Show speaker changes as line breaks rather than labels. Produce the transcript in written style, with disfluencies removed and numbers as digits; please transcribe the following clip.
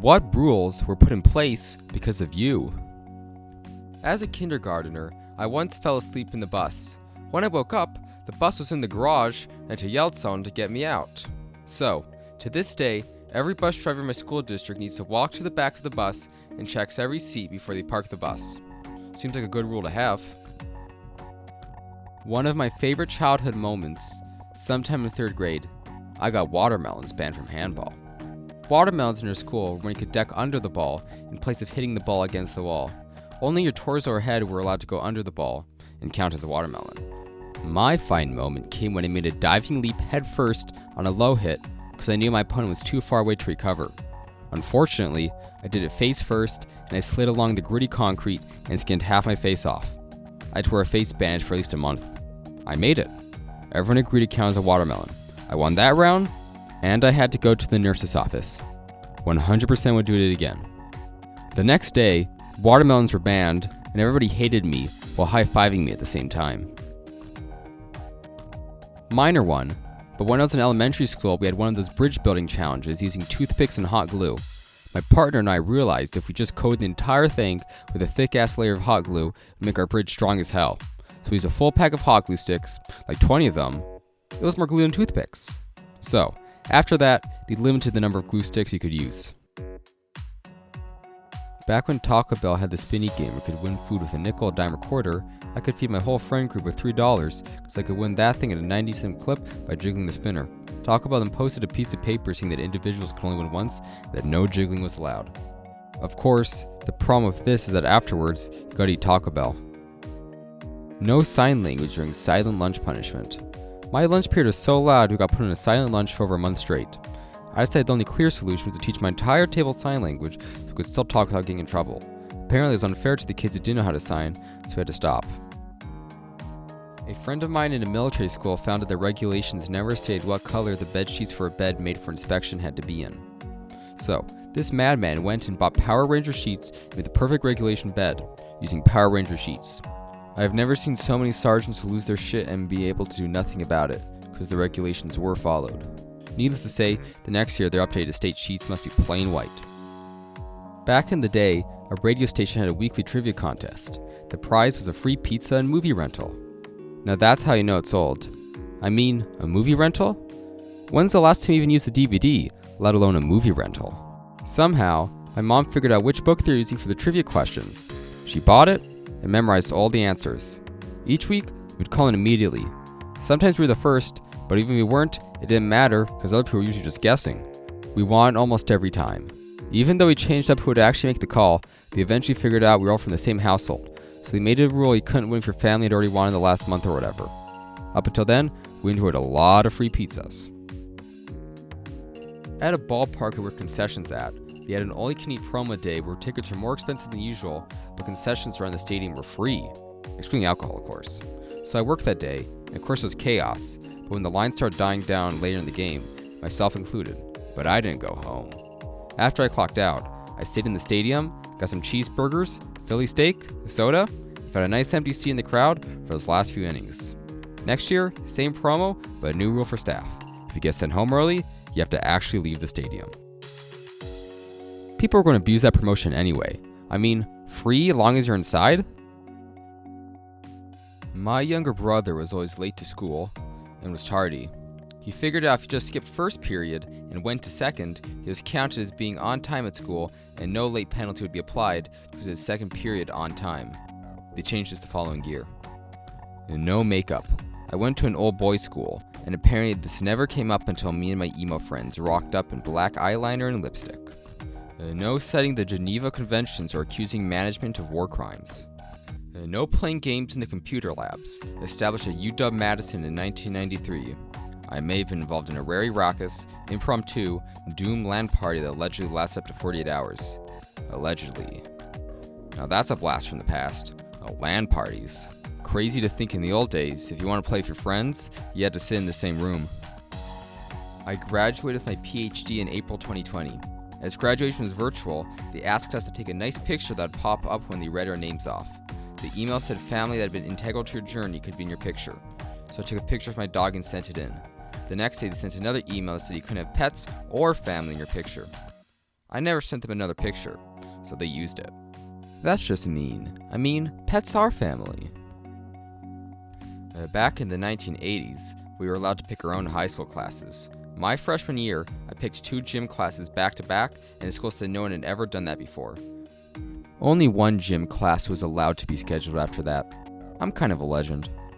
What rules were put in place because of you? As a kindergartner, I once fell asleep in the bus. When I woke up, the bus was in the garage and I yelled someone to get me out. So, to this day, every bus driver in my school district needs to walk to the back of the bus and checks every seat before they park the bus. Seems like a good rule to have. One of my favorite childhood moments, sometime in 3rd grade, I got watermelons banned from handball. Watermelons in our school were when you could duck under the ball in place of hitting the ball against the wall. Only your torso or head were allowed to go under the ball and count as a watermelon. My fine moment came when I made a diving leap head first on a low hit because I knew my opponent was too far away to recover. Unfortunately, I did it face first and I slid along the gritty concrete and skinned half my face off. I had to wear a face bandage for at least a month. I made it. Everyone agreed to count as a watermelon. I won that round, and I had to go to the nurse's office. 100% would do it again. The next day, watermelons were banned, and everybody hated me while high-fiving me at the same time. Minor one, but when I was in elementary school, we had one of those bridge building challenges using toothpicks and hot glue. My partner and I realized if we just coated the entire thing with a thick-ass layer of hot glue, it would make our bridge strong as hell. So we used a full pack of hot glue sticks, like 20 of them. It was more glue than toothpicks. So, after that, they limited the number of glue sticks you could use. Back when Taco Bell had the spinny game where you could win food with a nickel, a dime, or quarter, I could feed my whole friend group with $3 because I could win that thing at a 90-cent clip by jiggling the spinner. Taco Bell then posted a piece of paper saying that individuals could only win once and that no jiggling was allowed. Of course, the problem with this is that afterwards, you gotta eat Taco Bell. No sign language during silent lunch punishment. My lunch period was so loud we got put on a silent lunch for over a month straight. I decided the only clear solution was to teach my entire table sign language so we could still talk without getting in trouble. Apparently it was unfair to the kids who didn't know how to sign, so we had to stop. A friend of mine in a military school found that the regulations never stated what color the bed sheets for a bed made for inspection had to be in. So, this madman went and bought Power Ranger sheets and made the perfect regulation bed, using Power Ranger sheets. I have never seen so many sergeants lose their shit and be able to do nothing about it, because the regulations were followed. Needless to say, the next year their updated state sheets must be plain white. Back in the day, a radio station had a weekly trivia contest. The prize was a free pizza and movie rental. Now that's how you know it's old. I mean, a movie rental? When's the last time you even used a DVD, let alone a movie rental? Somehow, my mom figured out which book they're using for the trivia questions. She bought it and memorized all the answers. Each week, we'd call in immediately. Sometimes we were the first, but even if we weren't, it didn't matter because other people were usually just guessing. We won almost every time. Even though we changed up who would actually make the call, they eventually figured out we were all from the same household. So they made it a rule you couldn't win if your family had already won in the last month or whatever. Up until then, we enjoyed a lot of free pizzas. At a ballpark where concessions at, they had an all-you-can-eat promo day where tickets were more expensive than usual, but concessions around the stadium were free, excluding alcohol, of course. So I worked that day, and of course it was chaos, but when the line started dying down later in the game, myself included, but I didn't go home. After I clocked out, I stayed in the stadium, got some cheeseburgers, Philly steak, a soda, found a nice empty seat in the crowd for those last few innings. Next year, same promo, but a new rule for staff. If you get sent home early, you have to actually leave the stadium. People are going to abuse that promotion anyway. I mean, free as long as you're inside? My younger brother was always late to school and was tardy. He figured out if he just skipped first period and went to second, he was counted as being on time at school and no late penalty would be applied because his second period on time. They changed this the following year. And no makeup. I went to an old boys school, and apparently this never came up until me and my emo friends rocked up in black eyeliner and lipstick. No citing the Geneva Conventions or accusing management of war crimes. No playing games in the computer labs, established at UW-Madison in 1993. I may have been involved in a very raucous, impromptu, Doom LAN party that allegedly lasted up to 48 hours. Allegedly. Now that's a blast from the past. LAN parties. Crazy to think in the old days, if you want to play with your friends, you had to sit in the same room. I graduated with my PhD in April 2020. As graduation was virtual, they asked us to take a nice picture that would pop up when they read our names off. The email said family that had been integral to your journey could be in your picture. So I took a picture of my dog and sent it in. The next day they sent another email that said you couldn't have pets or family in your picture. I never sent them another picture, so they used it. That's just mean. I mean, pets are family. Back in the 1980s, we were allowed to pick our own high school classes. My freshman year, I picked 2 gym classes back to back, and the school said no one had ever done that before. Only one gym class was allowed to be scheduled after that. I'm kind of a legend.